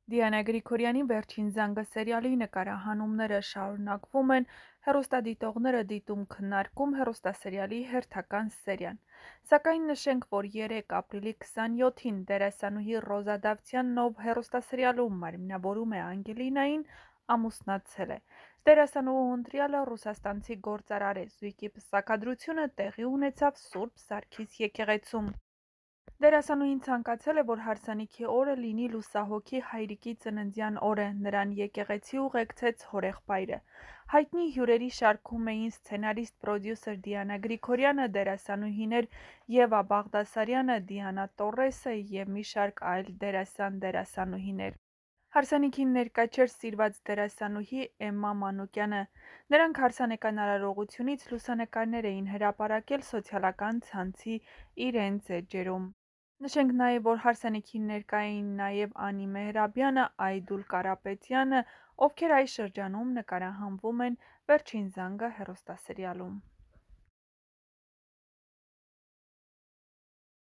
Դիանա Գրիգորյանի «Վերջին զանգը» սերիալի նկարահանումները շարունակվում են, հեռուստադիտողները դիտում քննարկում հեռուստասերիալի հերթական սերիան։ Սակայն նշենք, որ 3 ապրիլի 27-ին դերասանուհի Ռոզա Դավթյանն, ով հեռուստասերիալում մարմնավորում է Անգելինային, ամուսնացել է։ Դերասանուհու ընտրյալը ռուսաստանցի գործարար է։ Զույգի պսակադրությունը տեղի ունեցավ Սուրբ Սարգիս եկեղեցում։ Դերասանուհին ցանկացել է, որ հարսանիքի օրը լինի լուսահոգի հայրիկի ծննդյան օրը, նրան եկեղեցի ուղեկցեց հորեղբայրը։ Հայտնի հյուրերի շարքում էին սցենարիստ, պրոդյուսեր Դիանա Գրիգորյանը, դերասանուհիներ Եվա Բաղդասարյանը, Դիանա Տորեսը և մի շարք այլ դերասան-դերասանուհիներ։ Հարսանիքին ներկա չէր սիրված դերասանուհի Էմմա Մանուկյանը։ Նրանք հարսանեկան արարողությունից լուսանկարներ էին հրապարակել սոցիալական ցանցի իրենց էջերում։ Նշենք նաև, որ հարսանիքին ներկա էին նաև Անի Մեհրաբյանը, Այդուլ Կարապետյանը, ովքեր այս շրջանում նկարահանվում են «Վերջին զանգը» հեռուստասերիալում։